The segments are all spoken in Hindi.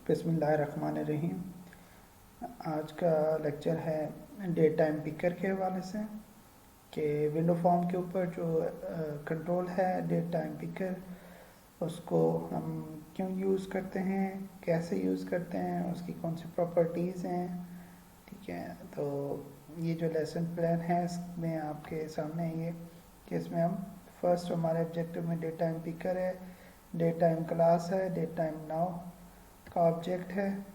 बिस्मिल्लाहिर्रहमानिर्रहीम। आज का लेक्चर है डे टाइम पिकर के हवाले से कि विंडो फॉर्म के ऊपर जो कंट्रोल है डे टाइम पिकर, उसको हम क्यों यूज़ करते हैं, कैसे यूज़ करते हैं, उसकी कौन सी प्रॉपर्टीज़ हैं। ठीक है, तो ये जो लेसन प्लान है इसमें आपके सामने ये कि इसमें हम फर्स्ट हमारे ऑब्जेक्टिव में डे टाइम पिकर है, डे टाइम क्लास है, डे टाइम नाउ का ऑब्जेक्ट है।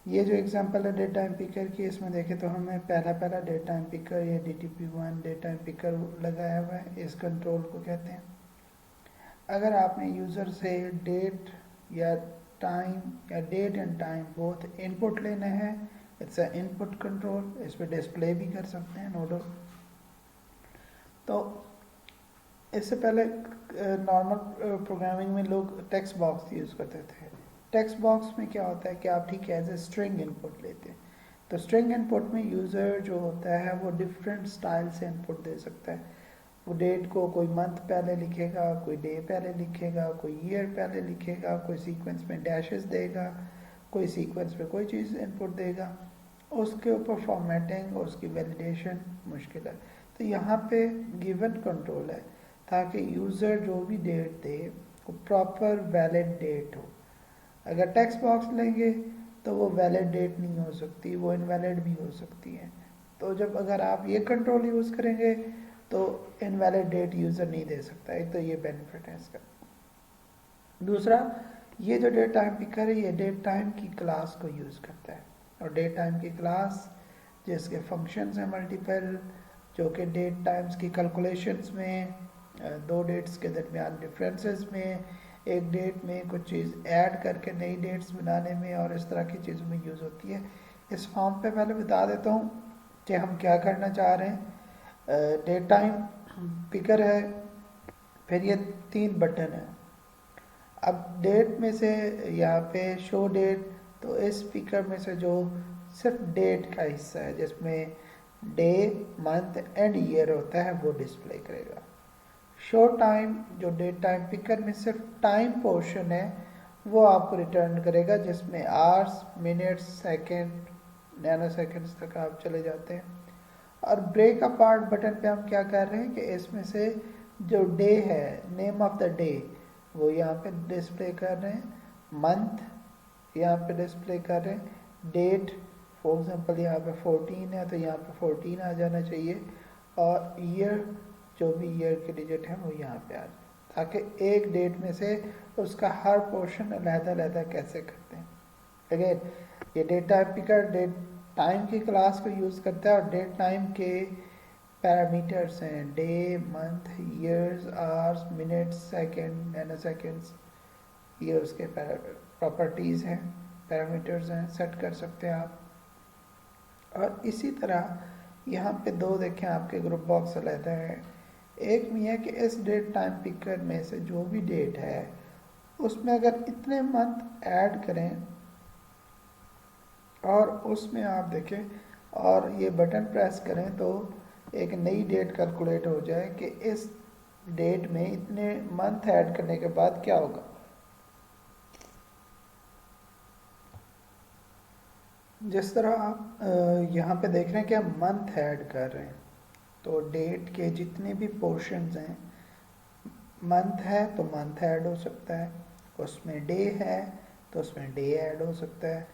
ये जो एग्जांपल है डे टाइम पिकर की, इसमें देखें तो हमें पहला डे टाइम पिकर या DTP1 डे टाइम पिकर लगाया हुआ है। इस कंट्रोल को कहते हैं। अगर आपने यूज़र से डेट या टाइम या date and time both input लेना है, इट्स अ इनपुट कंट्रोल। इस पर डिस्प्ले भी कर सकते हैं नोडो। तो इससे पहले नॉर्मल प्रोग्रामिंग में लोग टेक्स्ट बॉक्स यूज़ करते थे। टेक्स्ट बॉक्स में क्या होता है कि आप ठीक है एज ए स्ट्रिंग इनपुट लेते हैं। तो स्ट्रिंग इनपुट में यूज़र जो होता है वो डिफरेंट स्टाइल से इनपुट दे सकता है। वो डेट को कोई मंथ पहले लिखेगा, कोई डे पहले लिखेगा, कोई ईयर पहले लिखेगा, कोई सीक्वेंस में डैशेस देगा, कोई सीक्वेंस में कोई चीज़ इनपुट देगा। उसके ऊपर फॉर्मेटिंग और उसकी वैलिडेशन मुश्किल है। तो यहाँ पे गिवन कंट्रोल है ताकि यूज़र जो भी डेट दे वो प्रॉपर वैलिड डेट हो। अगर टेक्स्ट बॉक्स लेंगे तो वो वैलिड डेट नहीं हो सकती, वो इनवैलिड भी हो सकती है। तो जब अगर आप ये कंट्रोल यूज़ करेंगे तो इनवैलिड डेट यूज़र नहीं दे सकता। एक तो ये बेनिफिट है इसका। दूसरा, ये जो डेट टाइम पिकर है ये डेट टाइम की क्लास को यूज़ करता है। और डेट टाइम की क्लास जिसके फंक्शंस हैं मल्टीपल, जो कि डेट टाइम्स की कैलकुलेशंस में, दो डेट्स के दरमियान डिफरेंसेस में, एक डेट में कुछ चीज़ ऐड करके नई डेट्स बनाने में और इस तरह की चीज़ों में यूज़ होती है। इस फॉर्म पे पहले बता देता हूँ कि हम क्या करना चाह रहे हैं। डेट टाइम पिकर है, फिर ये 3 बटन है। अब डेट में से यहाँ पे शो डेट, तो इस पिकर में से जो सिर्फ डेट का हिस्सा है जिसमें डे, मंथ एंड ईयर होता है वो डिस्प्ले करेगा। शो टाइम जो डेट टाइम पिकर में सिर्फ टाइम पोर्शन है वो आपको रिटर्न करेगा, जिसमें hours, minutes, second, nano seconds तक आप चले जाते हैं। और ब्रेक अपार्ट बटन पे हम क्या कर रहे हैं कि इसमें से जो डे है, नेम ऑफ द डे, वो यहाँ पे डिस्प्ले कर रहे हैं। मंथ यहाँ पे डिस्प्ले कर रहे हैं। डेट फॉर एग्जांपल यहाँ पे 14 है तो यहाँ पे 14 आ जाना चाहिए। और ईयर, जो भी ईयर के डिजिट हैं वो यहाँ पे आ जाए, ताकि एक डेट में से उसका हर पोर्शन अलग-अलग कैसे करते हैं। अगेन ये date time picker date time की क्लास को यूज़ करता है और डेट टाइम के पैरामीटर्स हैं day, month, years, hours, minutes, second, nanoseconds, ये उसके प्रॉपर्टीज़ हैं, पैरामीटर्स हैं, सेट कर सकते हैं आप। और इसी तरह यहाँ पे दो देखें आपके ग्रुप बॉक्स रहता है। एक में है कि इस डेट टाइम पिकर में से जो भी डेट है उसमें अगर इतने मंथ ऐड करें और उसमें आप देखें और ये बटन प्रेस करें तो एक नई डेट कैलकुलेट हो जाए कि इस डेट में इतने मंथ ऐड करने के बाद क्या होगा। जिस तरह आप यहाँ पे देख रहे हैं कि हम मंथ ऐड कर रहे हैं, तो डेट के जितने भी पोर्शंस हैं, मंथ है तो मंथ ऐड हो सकता है, उसमें डे है तो उसमें डे ऐड हो सकता है।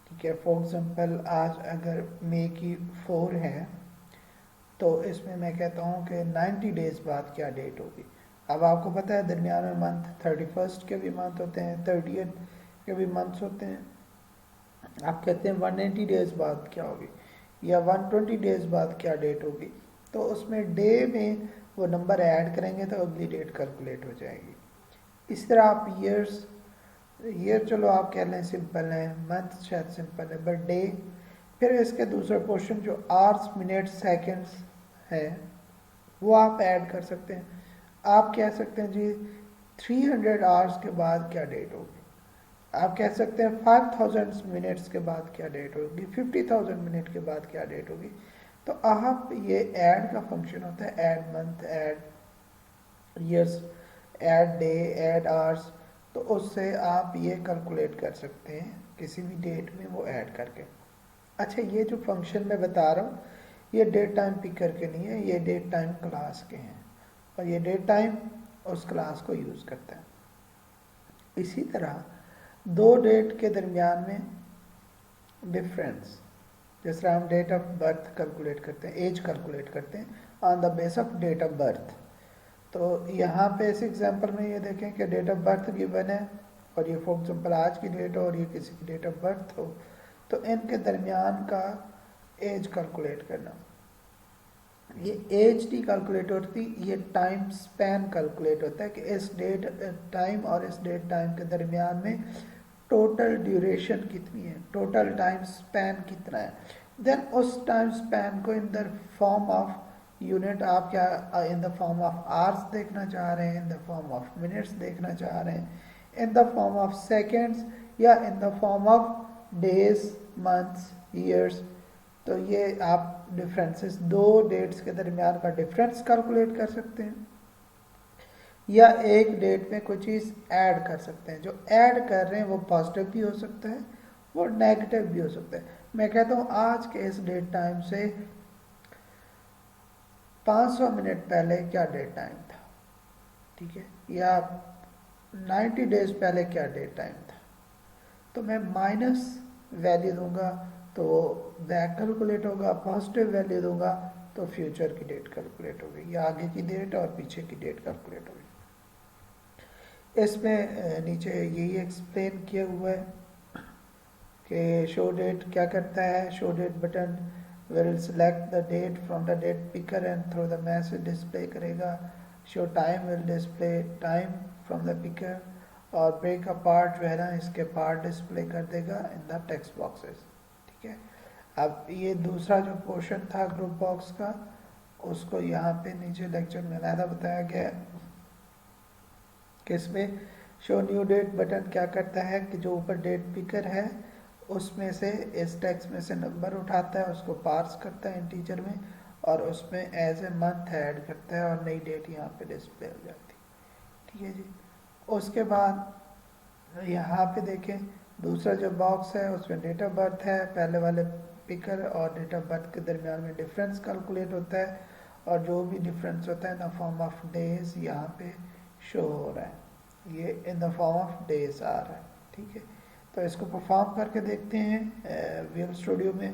ठीक है, फॉर एग्जांपल आज अगर मई की 4 है तो इसमें मैं कहता हूँ कि 90 डेज़ बाद क्या डेट होगी। अब आपको पता है दरमियान में मंथ 31 के भी मंथ होते हैं, 30th के भी मंथ्स होते हैं। आप कहते हैं 180 डेज़ बाद क्या होगी या 120 डेज़ बाद क्या डेट होगी, तो उसमें डे में वो नंबर ऐड करेंगे तो अगली डेट कैलकुलेट हो जाएगी। इस तरह आप ईयर्स, ईयर चलो आप कह लें सिंपल है, मंथ शायद सिंपल है, बट डे, फिर इसके दूसरा पोर्शन जो आवर्स, मिनट्स, सेकंड्स है वो आप ऐड कर सकते हैं। आप कह सकते हैं जी 300 आवर्स के बाद क्या डेट होगी, आप कह सकते हैं 5000 मिनट्स के बाद क्या डेट होगी, 50,000 मिनट के बाद क्या डेट होगी। तो आप ये ऐड का फंक्शन होता है, add month, add years, add day, add hours, तो उससे आप ये कैलकुलेट कर सकते हैं किसी भी डेट में वो ऐड करके। अच्छा, ये जो फंक्शन मैं बता रहा हूँ ये डेट टाइम पिकर के नहीं है, ये डेट टाइम क्लास के हैं और ये डेट टाइम उस क्लास को यूज़ करता है। इसी तरह दो डेट के दरमियान में डिफरेंस, जिस तरह हम डेट ऑफ बर्थ कैलकुलेट करते हैं, एज कैलकुलेट करते हैं on the base of date of birth. तो यहाँ पे इस एग्जांपल में ये देखें कि डेट ऑफ बर्थ गिवन है और ये फॉर एग्जांपल आज की डेट हो और ये किसी की डेट ऑफ बर्थ हो, तो इनके दरमियान का एज कैलकुलेट करना, ये एज नहीं कैलकुलेट होती, ये टाइम स्पैन कैलकुलेट होता है कि इस डेट टाइम और इस डेट टाइम के दरमियान में टोटल ड्यूरेशन कितनी है, टोटल टाइम स्पैन कितना है। देन उस टाइम स्पैन को in the form of unit, आप क्या in the form of hours देखना चाह रहे हैं, in the form of minutes देखना चाह रहे हैं, in the form of seconds, या in the form of days, months, years. तो ये आप डिफरेंसेस, दो डेट्स के दरमियान का डिफरेंस कैलकुलेट कर सकते हैं, या एक डेट में कोई चीज़ ऐड कर सकते हैं। जो ऐड कर रहे हैं वो पॉजिटिव भी हो सकता है, वो नेगेटिव भी हो सकता है। मैं कहता हूँ आज के इस डेट टाइम से 500 मिनट पहले क्या डेट टाइम था, ठीक है, या 90 डेज पहले क्या डेट टाइम था, तो मैं माइनस वैल्यू दूंगा तो बैक कैलकुलेट होगा, पॉजिटिव वैल्यू दूंगा तो फ्यूचर की डेट कैलकुलेट होगी, या आगे की डेट और पीछे की डेट कैलकुलेट होगी। इसमें नीचे यही एक्सप्लेन किया हुआ है कि शो डेट क्या करता है। Show date button will select the date from the date picker and through the message display करेगा। Show time will display time from the picker, और ब्रेक अ पार्ट जो है ना, इसके पार्ट डिस्प्ले कर देगा इन द टेक्स्ट बॉक्सेस, ठीक है। अब ये दूसरा जो पोर्शन था ग्रुप बॉक्स का, उसको यहाँ पे नीचे लेक्चर में अलग बताया गया है कि इसमें शो न्यू डेट बटन क्या करता है कि जो ऊपर डेट पिकर है उसमें से, इस टेक्स्ट में से नंबर उठाता है, उसको पार्स करता है इंटीजर में, और उसमें एज ए मंथ ऐड करता है और नई डेट यहाँ पे डिस्प्ले हो जाती है, ठीक है जी। उसके बाद यहाँ पे देखें दूसरा जो बॉक्स है उसमें डेट ऑफ बर्थ है, पहले वाले पिकर और डेट ऑफ बर्थ के दरमियान में डिफरेंस कैलकुलेट होता है, और जो भी डिफरेंस होता है in the form of days यहाँ पे शो हो रहा है, ये in the form of days आ रहा है, ठीक है। तो इसको परफॉर्म करके देखते हैं विजुअल स्टूडियो में।